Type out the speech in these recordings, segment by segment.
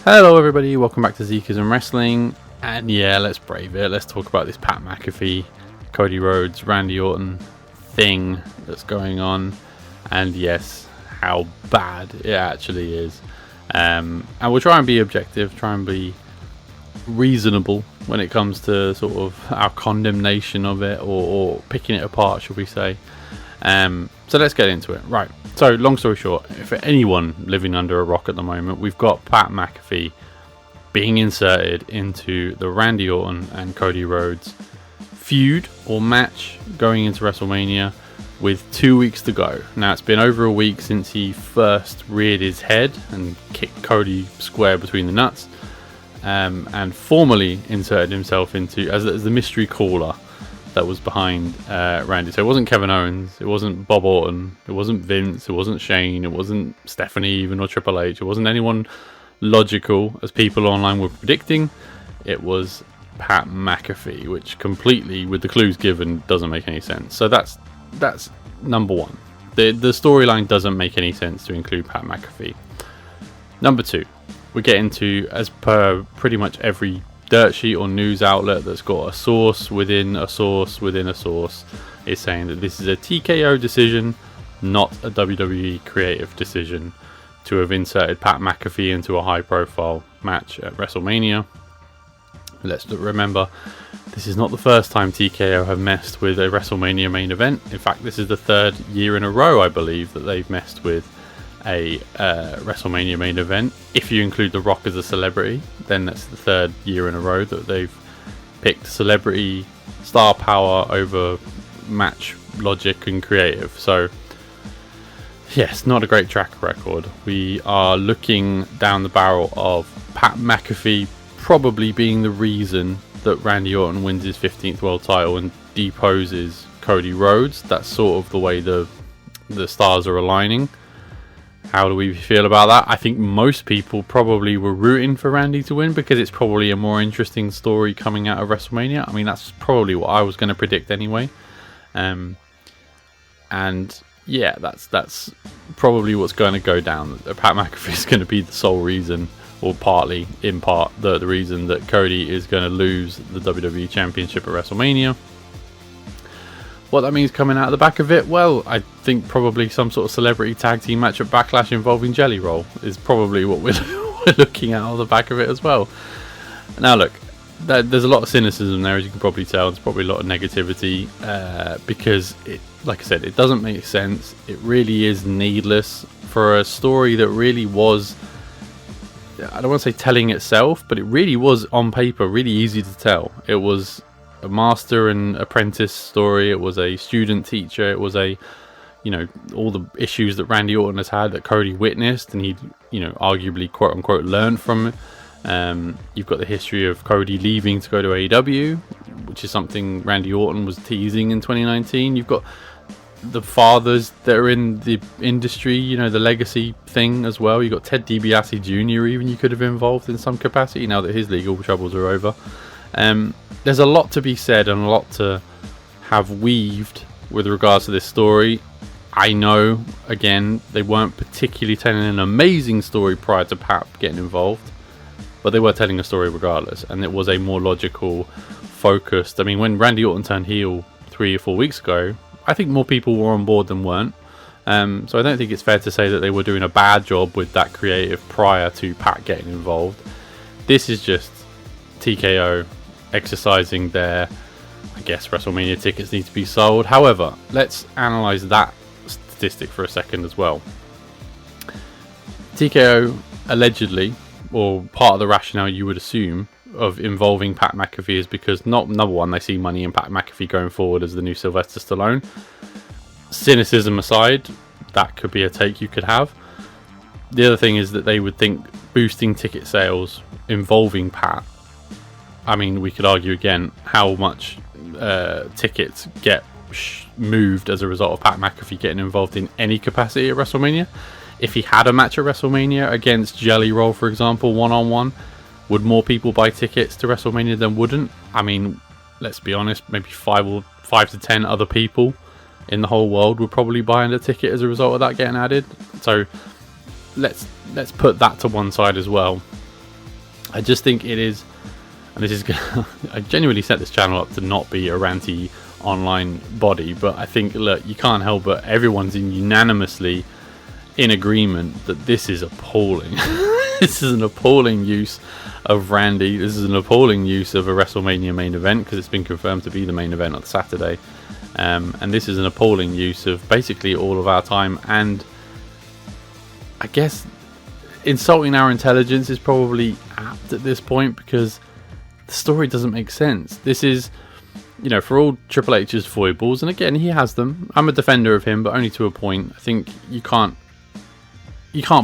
Hello everybody, welcome back to Zekas and Wrestling, and yeah, let's brave it. Let's talk about this Pat McAfee, Cody Rhodes, Randy Orton thing that's going on, and yes, how bad it actually is. And we'll try and be objective, try and be reasonable when it comes to sort of our condemnation of it, or picking it apart, should we say. So let's get into it. Right, so long story short, for anyone living under a rock at the moment, we've got Pat McAfee being inserted into the Randy Orton and Cody Rhodes feud or match going into WrestleMania with 2 weeks to go. Now, it's been over a week since he first reared his head and kicked Cody square between the nuts, and formally inserted himself into as the mystery caller that was behind Randy. So it wasn't Kevin Owens, it wasn't Bob Orton, it wasn't Vince, it wasn't Shane, it wasn't Stephanie even, or Triple H, it wasn't anyone logical as people online were predicting. It was Pat McAfee, which completely, with the clues given, doesn't make any sense. So that's number one. The storyline doesn't make any sense to include Pat McAfee. Number two, we get into, as per pretty much every dirt sheet or news outlet that's got a source within a source within a source, is saying that this is a TKO decision, not a WWE creative decision, to have inserted Pat McAfee into a high profile match at WrestleMania. Let's remember, this is not the first time TKO have messed with a WrestleMania main event. In fact, this is the third year in a row, I believe, that they've messed with a WrestleMania main event. If you include The Rock as a celebrity, then that's the third year in a row that they've picked celebrity star power over match logic and creative. So yes, not a great track record. We are looking down the barrel of Pat McAfee probably being the reason that Randy Orton wins his 15th world title and deposes Cody Rhodes. That's sort of the way the stars are aligning. How do we feel about that? I think most people probably were rooting for Randy to win because it's probably a more interesting story coming out of WrestleMania. I mean, that's probably what I was going to predict anyway. And yeah, that's probably what's going to go down. Pat McAfee is going to be the sole reason, or partly, in part, the reason that Cody is going to lose the WWE Championship at WrestleMania. What that means coming out of the back of it, well, I think probably some sort of celebrity tag team match at Backlash involving Jelly Roll is probably what we're looking at on the back of it as well. Now look, there's a lot of cynicism there, as you can probably tell. There's probably a lot of negativity because, like I said, it doesn't make sense. It really is needless for a story that really was, I don't want to say telling itself, but it really was on paper really easy to tell. It was a master and apprentice story. It was a student teacher. It was a, all the issues that Randy Orton has had that Cody witnessed, and he, arguably quote unquote learned from it. You've got the history of Cody leaving to go to AEW, which is something Randy Orton was teasing in 2019. You've got the fathers that are in the industry, the legacy thing as well. You've got Ted DiBiase Jr. even you could have involved in some capacity now that his legal troubles are over. There's a lot to be said and a lot to have weaved with regards to this story. I know, again, they weren't particularly telling an amazing story prior to Pat getting involved, but they were telling a story regardless, and it was a more logical, focused. I mean, when Randy Orton turned heel 3 or 4 weeks ago, I think more people were on board than weren't. So I don't think it's fair to say that they were doing a bad job with that creative prior to Pat getting involved. This is just TKO exercising their, I guess, WrestleMania tickets need to be sold. However, let's analyze that statistic for a second as well. TKO allegedly, or part of the rationale you would assume of involving Pat McAfee, is because, number one, they see money in Pat McAfee going forward as the new Sylvester Stallone. Cynicism aside, that could be a take you could have. The other thing is that they would think boosting ticket sales involving Pat, I mean, we could argue again how much tickets get moved as a result of Pat McAfee getting involved in any capacity at WrestleMania. If he had a match at WrestleMania against Jelly Roll, for example, one-on-one, would more people buy tickets to WrestleMania than wouldn't? I mean, let's be honest, maybe 5 to 10 other people in the whole world would probably buy a ticket as a result of that getting added. So let's put that to one side as well. I just think it is, and this is I genuinely set this channel up to not be a ranty online body, but I think, look, you can't help but everyone's unanimously in agreement that this is appalling. This is an appalling use of Randy. This is an appalling use of a WrestleMania main event, because it's been confirmed to be the main event on Saturday. And this is an appalling use of basically all of our time, and I guess insulting our intelligence is probably apt at this point, because the story doesn't make sense. This is, you know, for all Triple H's foibles, and again, he has them. I'm a defender of him, but only to a point. I think you can't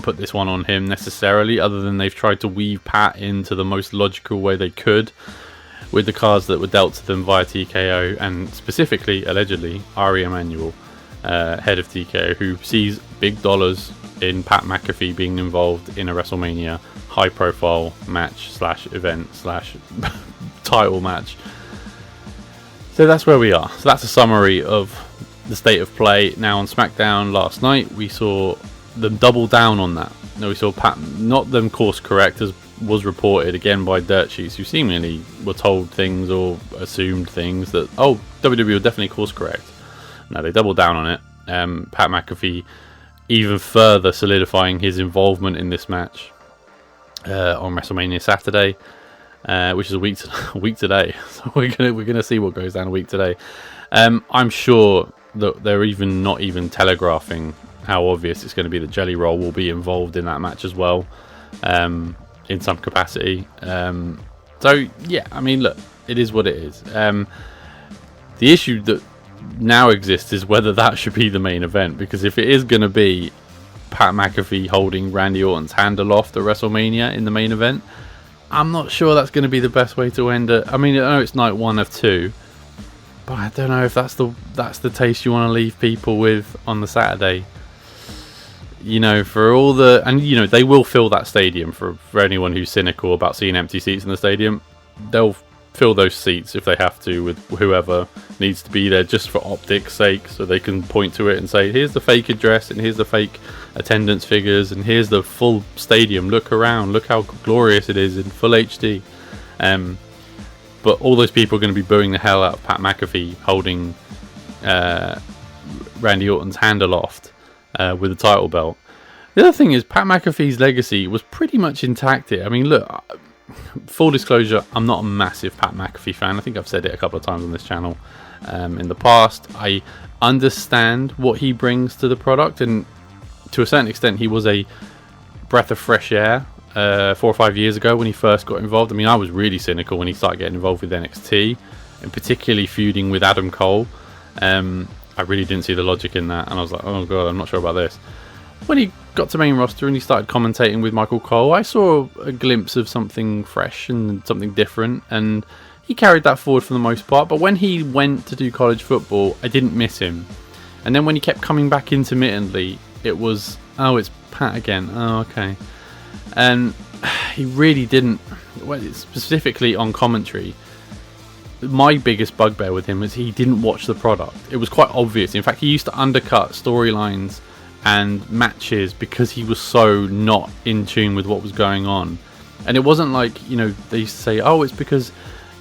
put this one on him necessarily, other than they've tried to weave Pat into the most logical way they could with the cards that were dealt to them via TKO, and specifically, allegedly, Ari Emanuel, head of TKO, who sees big dollars in Pat McAfee being involved in a WrestleMania high-profile match / event / title match. So that's where we are. So that's a summary of the state of play. Now on SmackDown last night, we saw them double down on that. Now we saw Pat, not them course correct, as was reported again by dirt sheets who seemingly were told things or assumed things that, oh, WWE will definitely course correct. No, they doubled down on it. Pat McAfee even further solidifying his involvement in this match on WrestleMania Saturday, which is a week today. So we're gonna see what goes down a week today. I'm sure that they're not even telegraphing how obvious it's going to be that Jelly Roll will be involved in that match as well, in some capacity. So yeah, I mean, look, it is what it is. The issue that now exists is whether that should be the main event, because if it is going to be Pat McAfee holding Randy Orton's hand aloft at WrestleMania in the main event, I'm not sure that's going to be the best way to end it. I mean, I know it's night 1 of 2, but I don't know if that's the taste you want to leave people with on the Saturday. You know, for all the, and you know, they will fill that stadium. For anyone who's cynical about seeing empty seats in the stadium, they'll fill those seats if they have to with whoever needs to be there, just for optics sake, so they can point to it and say, here's the fake address, and here's the fake attendance figures, and here's the full stadium, look around, look how glorious it is in full HD. But all those people are going to be booing the hell out of Pat McAfee holding Randy Orton's hand aloft with the title belt. The other thing is, Pat McAfee's legacy was pretty much intact here. I mean, look, full disclosure, I'm not a massive Pat McAfee fan. I think I've said it a couple of times on this channel in the past. I understand what he brings to the product, and to a certain extent, he was a breath of fresh air 4 or 5 years ago when he first got involved. I mean, I was really cynical when he started getting involved with NXT, and particularly feuding with Adam Cole. I really didn't see the logic in that, and I was like, oh god, I'm not sure about this. When he got to main roster and he started commentating with Michael Cole, I saw a glimpse of something fresh and something different, and he carried that forward for the most part. But when he went to do college football, I didn't miss him. And then when he kept coming back intermittently, it was, oh, it's Pat again. Oh, okay. And he really didn't, specifically on commentary, my biggest bugbear with him is he didn't watch the product. It was quite obvious. In fact, he used to undercut storylines and matches because he was so not in tune with what was going on. And it wasn't like, you know, they used to say, oh, it's because,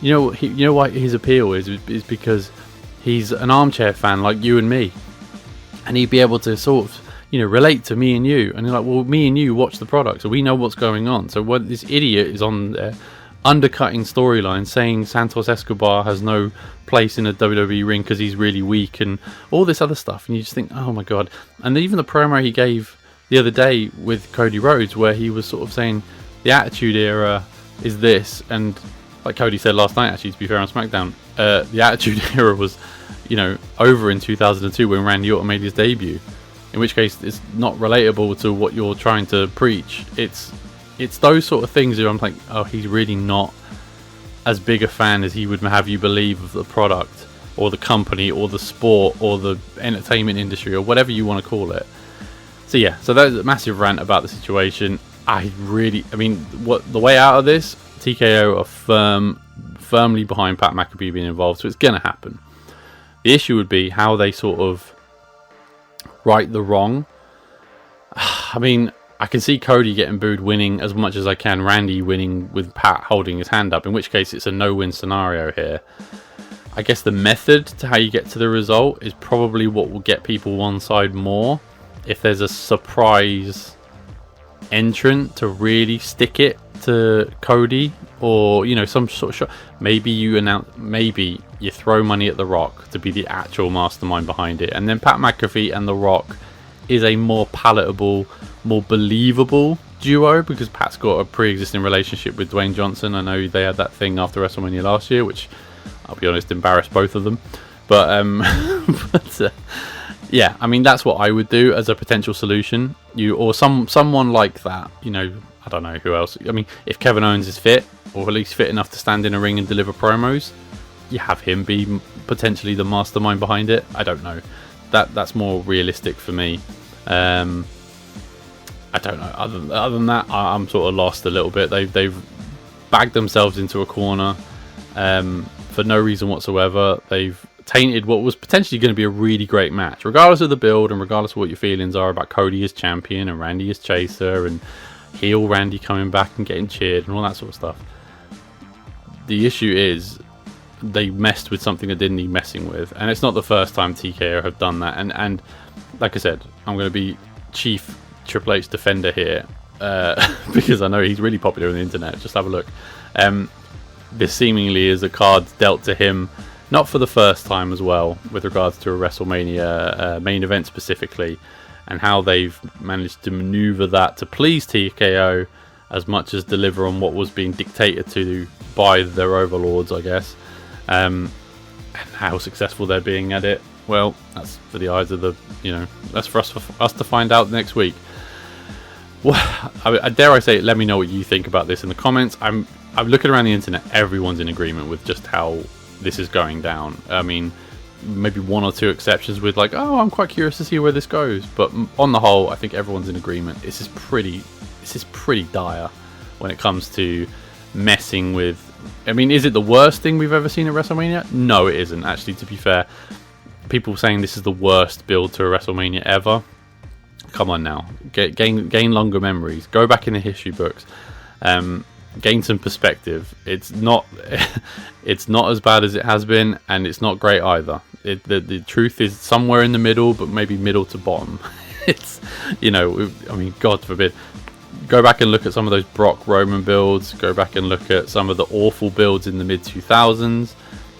you know why his appeal is because he's an armchair fan like you and me, and he'd be able to sort of, you know, relate to me and you. And you're like, well, me and you watch the product, so we know what's going on. So what this idiot is on there undercutting storylines, saying Santos Escobar has no place in a WWE ring because he's really weak, and all this other stuff, and you just think, oh my god. And even the promo he gave the other day with Cody Rhodes, where he was sort of saying the Attitude Era is this, and like Cody said last night, actually, to be fair, on SmackDown, the Attitude Era was, you know, over in 2002 when Randy Orton made his debut, in which case it's not relatable to what you're trying to preach. It's those sort of things where I'm like, oh, he's really not as big a fan as he would have you believe of the product or the company or the sport or the entertainment industry or whatever you want to call it. So yeah, so that was a massive rant about the situation. I mean, what the way out of this, TKO are firmly behind Pat McAfee being involved, so it's going to happen. The issue would be how they sort of right the wrong. I mean, I can see Cody getting booed winning as much as I can Randy winning with Pat holding his hand up, in which case it's a no-win scenario here. I guess the method to how you get to the result is probably what will get people one side more. If there's a surprise entrant to really stick it to Cody, or some sort of shot, maybe you throw money at The Rock to be the actual mastermind behind it, and then Pat McAfee and The Rock is a more palatable, more believable duo, because Pat's got a pre-existing relationship with Dwayne Johnson. I know they had that thing after WrestleMania last year, which I'll be honest embarrassed both of them, but yeah, I mean, that's what I would do as a potential solution. Someone like that, I don't know who else. I mean, if Kevin Owens is fit, or at least fit enough to stand in a ring and deliver promos, you have him be potentially the mastermind behind it. I don't know. That's more realistic for me. I don't know. Other than that, I'm sort of lost a little bit. They've bagged themselves into a corner for no reason whatsoever. They've tainted what was potentially going to be a really great match, regardless of the build and regardless of what your feelings are about Cody as champion and Randy as chaser and heel Randy coming back and getting cheered and all that sort of stuff. The issue is they messed with something they didn't need messing with, and it's not the first time TKO have done that. And like I said, I'm going to be chief Triple H defender here because I know he's really popular on the internet. Just have a look. This seemingly is a card dealt to him, not for the first time as well, with regards to a WrestleMania main event specifically, and how they've managed to maneuver that to please TKO as much as deliver on what was being dictated to by their overlords, I guess. And how successful they're being at it, well, that's for the eyes of the, that's for us to find out next week. Well, dare I say, let me know what you think about this in the comments. I'm looking around the internet, everyone's in agreement with just how this is going down. I mean, maybe one or two exceptions with like, oh, I'm quite curious to see where this goes, but on the whole, I think everyone's in agreement. This is pretty dire when it comes to messing with. I mean, is it the worst thing we've ever seen at WrestleMania? No, it isn't. Actually, to be fair, people saying this is the worst build to a WrestleMania ever. Come on now, gain longer memories. Go back in the history books. Gain some perspective. It's not as bad as it has been, and it's not great either. The truth is somewhere in the middle, but maybe middle to bottom. It's, I mean, God forbid. Go back and look at some of those Brock Roman builds. Go back and look at some of the awful builds in the mid 2000s.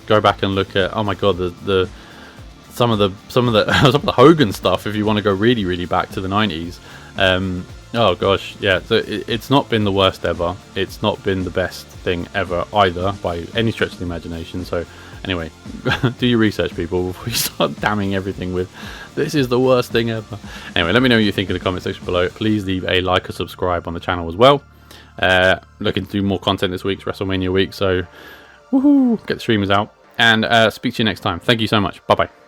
Go back and look at, oh my God, some of the Hogan stuff. If you want to go really, really back to the 90s. Oh gosh, yeah. So it's not been the worst ever. It's not been the best thing ever either, by any stretch of the imagination. So anyway, do your research, people, before you start damning everything with this is the worst thing ever. Anyway, let me know what you think in the comment section below. Please leave a like or subscribe on the channel as well. Looking to do more content this week. It's WrestleMania week, so woohoo, get the streamers out, and speak to you next time. Thank you so much. Bye bye.